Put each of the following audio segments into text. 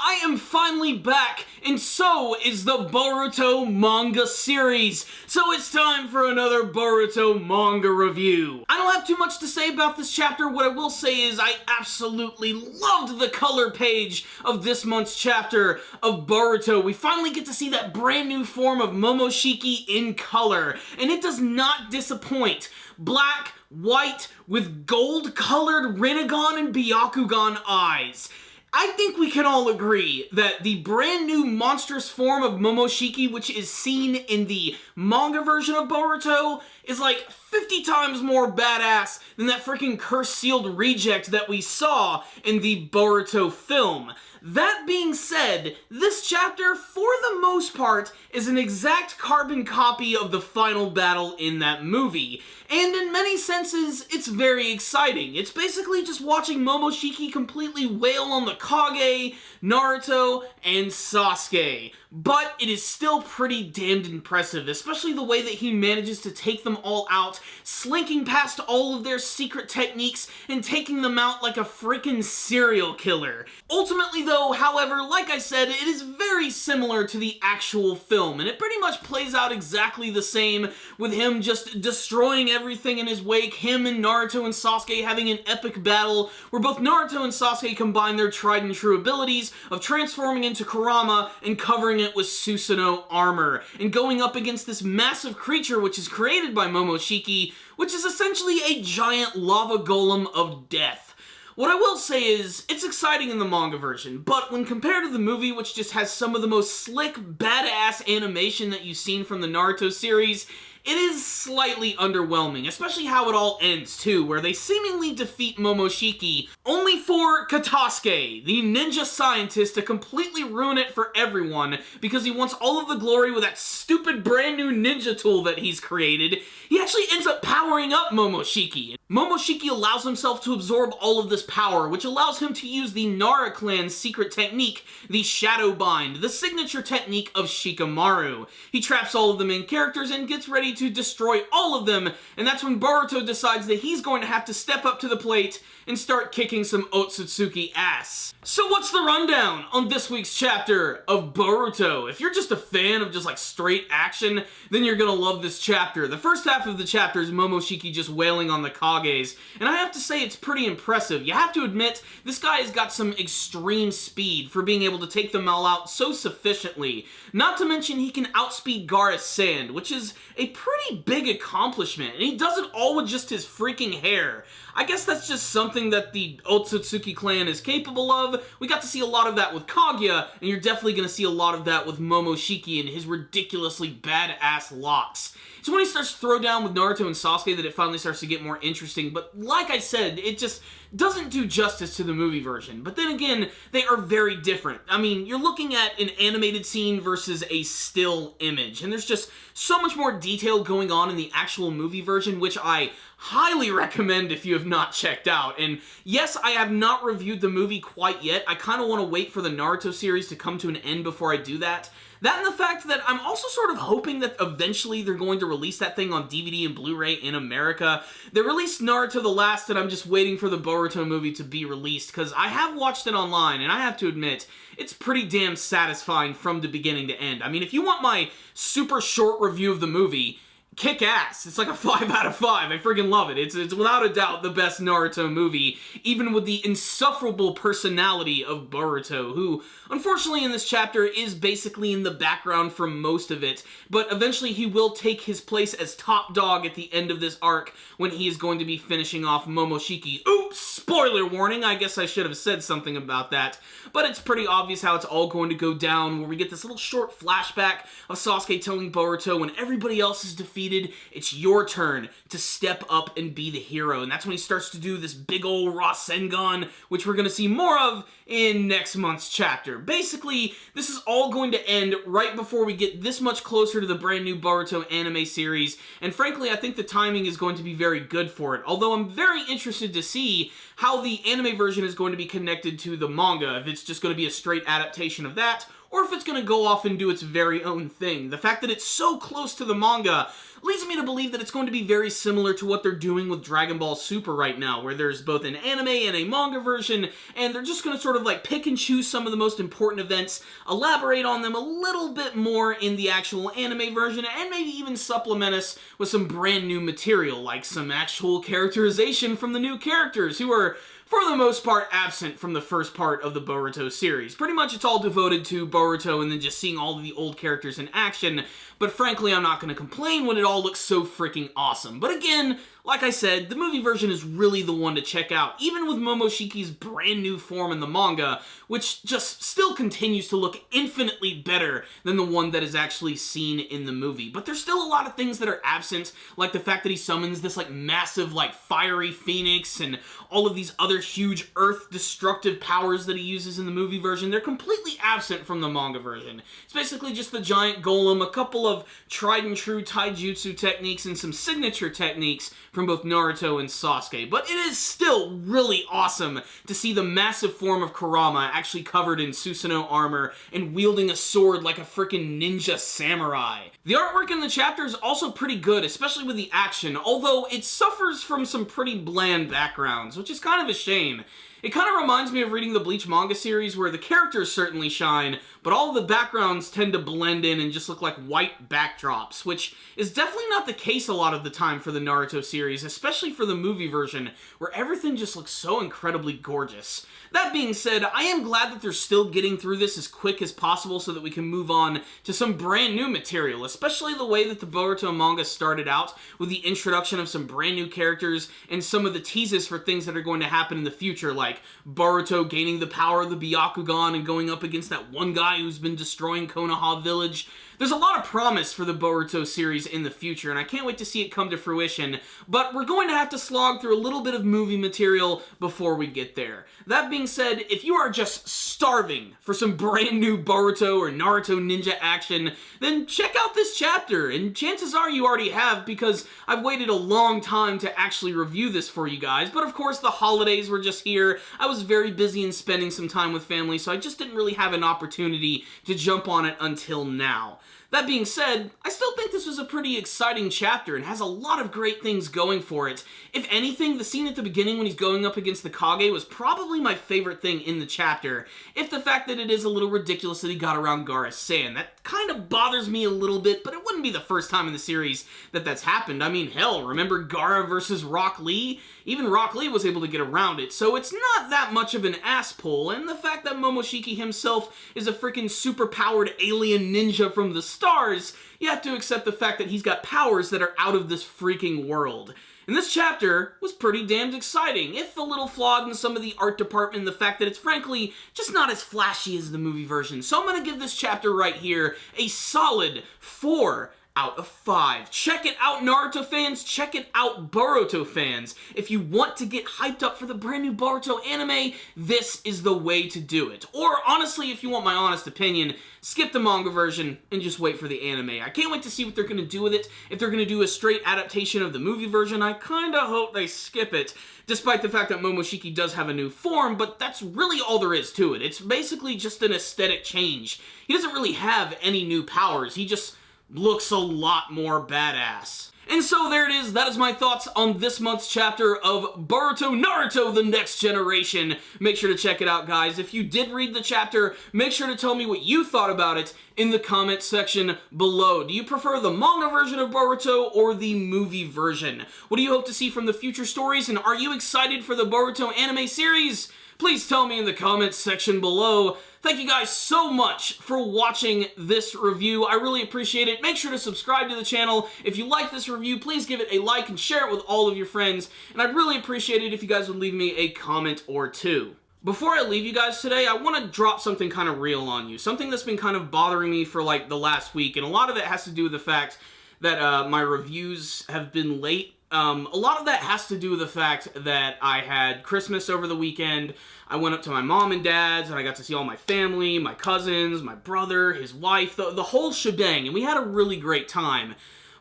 I am finally back, and so is the Boruto manga series. So it's time for another Boruto manga review. I don't have too much to say about this chapter. What I will say is I absolutely loved the color page of this month's chapter of Boruto. We finally get to see that brand new form of Momoshiki in color, and it does not disappoint. Black, white, with gold-colored Rinnegan and Byakugan eyes. I think we can all agree that the brand new monstrous form of Momoshiki, which is seen in the manga version of Boruto, is like 50 times more badass than that freaking curse-sealed reject that we saw in the Boruto film. That being said, this chapter, for the most part, is an exact carbon copy of the final battle in that movie. And in many senses, it's very exciting. It's basically just watching Momoshiki completely wail on the Kage, Naruto, and Sasuke. But it is still pretty damned impressive, especially the way that he manages to take them all out, slinking past all of their secret techniques and taking them out like a freaking serial killer. Ultimately though, however, like I said, it is very similar to the actual film, and it pretty much plays out exactly the same, with him just destroying everything in his wake, him and Naruto and Sasuke having an epic battle where both Naruto and Sasuke combine their tried and true abilities of transforming into Kurama and covering it with Susanoo armor, and going up against this massive creature which is created by Momoshiki, which is essentially a giant lava golem of death. What I will say is, it's exciting in the manga version, but when compared to the movie, which just has some of the most slick, badass animation that you've seen from the Naruto series, it is slightly underwhelming, especially how it all ends too, where they seemingly defeat Momoshiki, only for Katasuke, the ninja scientist, to completely ruin it for everyone because he wants all of the glory with that stupid brand new ninja tool that he's created. He actually ends up powering up Momoshiki. Momoshiki allows himself to absorb all of this power, which allows him to use the Nara clan's secret technique, the Shadow Bind, the signature technique of Shikamaru. He traps all of the main characters and gets ready to destroy all of them, and that's when Boruto decides that he's going to have to step up to the plate and start kicking some Otsutsuki ass. So what's the rundown on this week's chapter of Boruto? If you're just a fan of just like straight action, then you're gonna love this chapter. The first half of the chapter is Momoshiki just wailing on the Kages, and I have to say it's pretty impressive. You have to admit, this guy has got some extreme speed for being able to take them all out so sufficiently. Not to mention he can outspeed Gaara's sand, which is a pretty big accomplishment, and he does it all with just his freaking hair. I guess that's just something that the Otsutsuki clan is capable of. We got to see a lot of that with Kaguya, and you're definitely going to see a lot of that with Momoshiki and his ridiculously badass locks. It's when he starts to throw down with Naruto and Sasuke that it finally starts to get more interesting, but like I said, it just doesn't do justice to the movie version. But then again, they are very different. I mean, you're looking at an animated scene versus a still image, and there's just so much more detail going on in the actual movie version, which I highly recommend if you have not checked out. And yes, I have not reviewed the movie quite yet. I kind of want to wait for the Naruto series to come to an end before I do that. That and the fact that I'm also sort of hoping that eventually they're going to release that thing on DVD and Blu-ray in America. They released Naruto the Last, and I'm just waiting for the Boruto movie to be released, because I have watched it online, and I have to admit, it's pretty damn satisfying from the beginning to end. I mean, if you want my super short review of the movie, kick ass. It's like a 5 out of 5. I freaking love it. It's without a doubt the best Naruto movie, even with the insufferable personality of Boruto, who, unfortunately in this chapter, is basically in the background for most of it, but eventually he will take his place as top dog at the end of this arc when he is going to be finishing off Momoshiki. Oops! Spoiler warning! I guess I should have said something about that, but it's pretty obvious how it's all going to go down, where we get this little short flashback of Sasuke telling Boruto when everybody else is defeated, it's your turn to step up and be the hero. And that's when he starts to do this big ol' Rasengan, which we're going to see more of in next month's chapter. Basically, this is all going to end right before we get this much closer to the brand new Boruto anime series, and frankly, I think the timing is going to be very good for it, although I'm very interested to see how the anime version is going to be connected to the manga, if it's just going to be a straight adaptation of that, or if it's going to go off and do its very own thing. The fact that it's so close to the manga leads me to believe that it's going to be very similar to what they're doing with Dragon Ball Super right now, where there's both an anime and a manga version, and they're just going to sort of like pick and choose some of the most important events, elaborate on them a little bit more in the actual anime version, and maybe even supplement us with some brand new material, like some actual characterization from the new characters, who are, for the most part, absent from the first part of the Boruto series. Pretty much it's all devoted to Boruto and then just seeing all of the old characters in action, but frankly, I'm not going to complain when it all looks so freaking awesome. But again, like I said, the movie version is really the one to check out, even with Momoshiki's brand new form in the manga, which just still continues to look infinitely better than the one that is actually seen in the movie. But there's still a lot of things that are absent, like the fact that he summons this like massive like fiery phoenix and all of these other huge earth-destructive powers that he uses in the movie version. They're completely absent from the manga version. It's basically just the giant golem, a couple of tried-and-true taijutsu techniques, and some signature techniques from both Naruto and Sasuke. But it is still really awesome to see the massive form of Kurama actually covered in Susanoo armor and wielding a sword like a freaking ninja samurai. The artwork in the chapter is also pretty good, especially with the action, although it suffers from some pretty bland backgrounds, which is kind of a shame. It kind of reminds me of reading the Bleach manga series, where the characters certainly shine, but all of the backgrounds tend to blend in and just look like white backdrops, which is definitely not the case a lot of the time for the Naruto series, especially for the movie version, where everything just looks so incredibly gorgeous. That being said, I am glad that they're still getting through this as quick as possible so that we can move on to some brand new material, especially the way that the Boruto manga started out with the introduction of some brand new characters and some of the teases for things that are going to happen in the future, like Boruto gaining the power of the Byakugan and going up against that one guy who's been destroying Konoha Village. There's a lot of promise for the Boruto series in the future, and I can't wait to see it come to fruition, but we're going to have to slog through a little bit of movie material before we get there. That being said, if you are just starving for some brand new Boruto or Naruto ninja action, then check out this chapter, and chances are you already have, because I've waited a long time to actually review this for you guys, but of course the holidays were just here. I was very busy in spending some time with family, so I just didn't really have an opportunity to jump on it until now. That being said, I still think this was a pretty exciting chapter and has a lot of great things going for it. If anything, the scene at the beginning when he's going up against the Kage was probably my favorite thing in the chapter, if the fact that it is a little ridiculous that he got around Gaara's sand. That kind of bothers me a little bit, but it wouldn't be the first time in the series that that's happened. I mean, hell, remember Gaara versus Rock Lee? Even Rock Lee was able to get around it, so it's not that much of an ass pull, and the fact that Momoshiki himself is a freaking super-powered alien ninja from the stars, you have to accept the fact that he's got powers that are out of this freaking world. And this chapter was pretty damned exciting, if a little flawed in some of the art department, the fact that it's frankly just not as flashy as the movie version. So I'm going to give this chapter right here a solid 4 out of 5. Check it out, Naruto fans. Check it out, Boruto fans. If you want to get hyped up for the brand new Boruto anime, this is the way to do it. Or honestly, if you want my honest opinion, skip the manga version and just wait for the anime. I can't wait to see what they're going to do with it. If they're going to do a straight adaptation of the movie version, I kind of hope they skip it, despite the fact that Momoshiki does have a new form, but that's really all there is to it. It's basically just an aesthetic change. He doesn't really have any new powers. He just looks a lot more badass. And so there it is. That is my thoughts on this month's chapter of Boruto Naruto The Next Generation. Make sure to check it out, guys. If you did read the chapter, make sure to tell me what you thought about it in the comment section below. Do you prefer the manga version of Boruto or the movie version? What do you hope to see from the future stories, and are you excited for the Boruto anime series? Please tell me in the comments section below. Thank you guys so much for watching this review. I really appreciate it. Make sure to subscribe to the channel. If you like this review, please give it a like and share it with all of your friends. And I'd really appreciate it if you guys would leave me a comment or two. Before I leave you guys today, I want to drop something kind of real on you. Something that's been kind of bothering me for like the last week. And a lot of it has to do with the fact that my reviews have been late. A lot of that has to do with the fact that I had Christmas over the weekend. I went up to my mom and dad's, and I got to see all my family, my cousins, my brother, his wife, the whole shebang, and we had a really great time.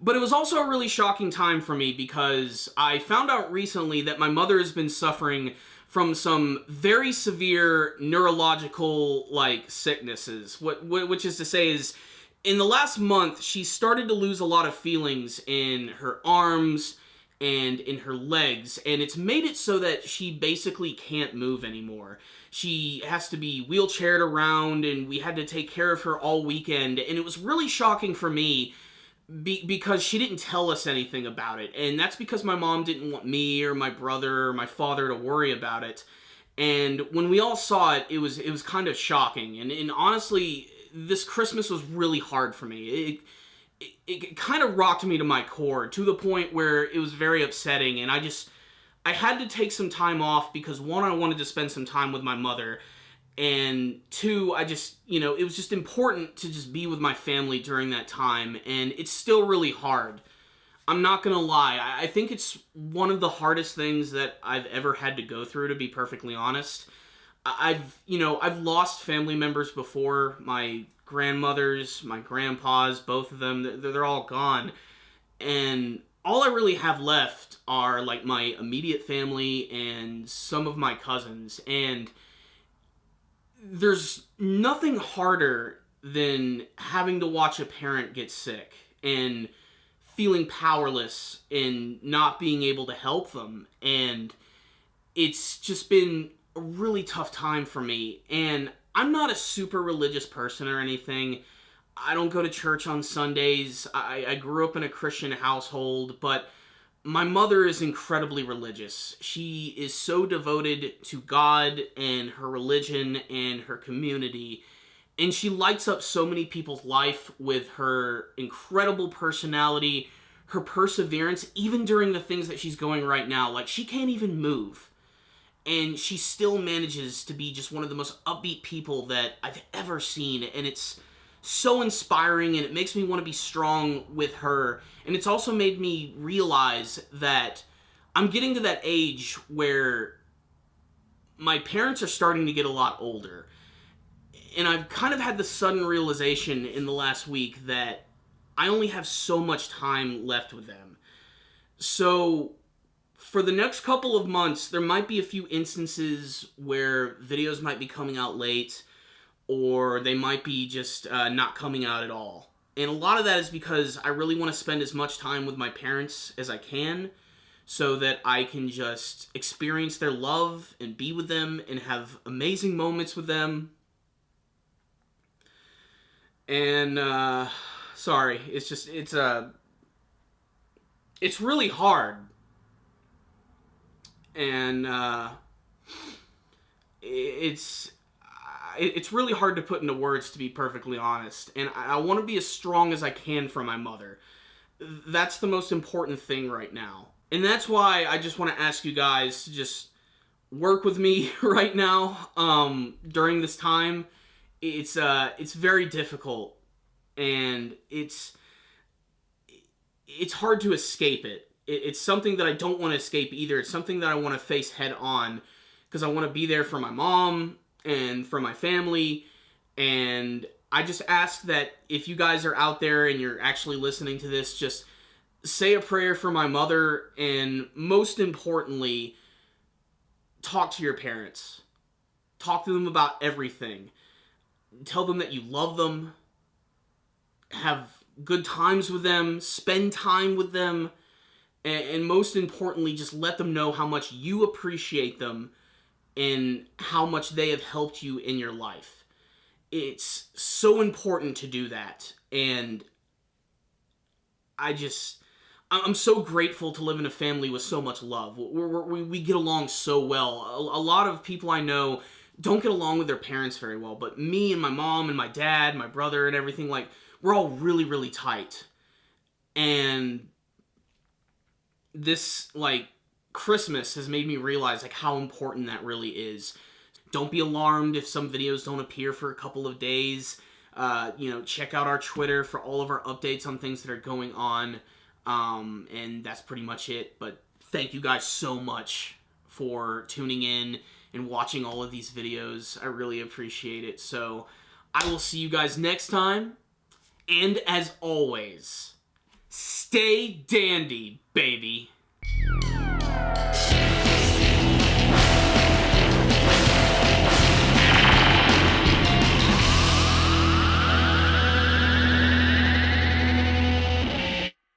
But it was also a really shocking time for me because I found out recently that my mother has been suffering from some very severe neurological, like, sicknesses. Which is to say is, in the last month, she started to lose a lot of feelings in her arms and in her legs, and it's made it so that she basically can't move anymore. She has to be wheelchaired around, and we had to take care of her all weekend, and it was really shocking for me because she didn't tell us anything about it, and that's because my mom didn't want me or my brother or my father to worry about it. And when we all saw it, it was kind of shocking, and honestly, this Christmas was really hard for me. It kind of rocked me to my core, to the point where it was very upsetting, and I had to take some time off because, one, I wanted to spend some time with my mother, and two, it was just important to just be with my family during that time, and it's still really hard. I'm not gonna lie, I think it's one of the hardest things that I've ever had to go through, to be perfectly honest. I've lost family members before. My grandmothers, my grandpas, both of them, they're all gone. And all I really have left are, like, my immediate family and some of my cousins. And there's nothing harder than having to watch a parent get sick and feeling powerless and not being able to help them. And it's just been a really tough time for me. And I'm not a super religious person or anything. I don't go to church on Sundays. I grew up in a Christian household, but my mother is incredibly religious. She is so devoted to God and her religion and her community, and she lights up so many people's life with her incredible personality, her perseverance, even during the things that she's going right now. Like, she can't even move, and she still manages to be just one of the most upbeat people that I've ever seen, and it's so inspiring, and it makes me want to be strong with her. And it's also made me realize that I'm getting to that age where my parents are starting to get a lot older, and I've kind of had the sudden realization in the last week that I only have so much time left with them. So for the next couple of months, there might be a few instances where videos might be coming out late, or they might be just not coming out at all. And a lot of that is because I really want to spend as much time with my parents as I can, so that I can just experience their love and be with them and have amazing moments with them. And, sorry, it's really hard. And, it's really hard to put into words, to be perfectly honest. And I want to be as strong as I can for my mother. That's the most important thing right now. And that's why I just want to ask you guys to just work with me right now, during this time. It's very difficult, and it's hard to escape it. It's something that I don't want to escape either. It's something that I want to face head on, because I want to be there for my mom and for my family. And I just ask that if you guys are out there and you're actually listening to this, just say a prayer for my mother, and most importantly, talk to your parents. Talk to them about everything. Tell them that you love them. Have good times with them. Spend time with them. And most importantly, just let them know how much you appreciate them and how much they have helped you in your life. It's so important to do that. And I'm so grateful to live in a family with so much love. We get along so well. A lot of people I know don't get along with their parents very well, but me and my mom and my dad, my brother and everything, like, we're all really, really tight. And this, like, Christmas has made me realize, like, how important that really is. Don't be alarmed if some videos don't appear for a couple of days. Check out our Twitter for all of our updates on things that are going on. And that's pretty much it. But thank you guys so much for tuning in and watching all of these videos. I really appreciate it. So I will see you guys next time. And as always, stay dandy, baby.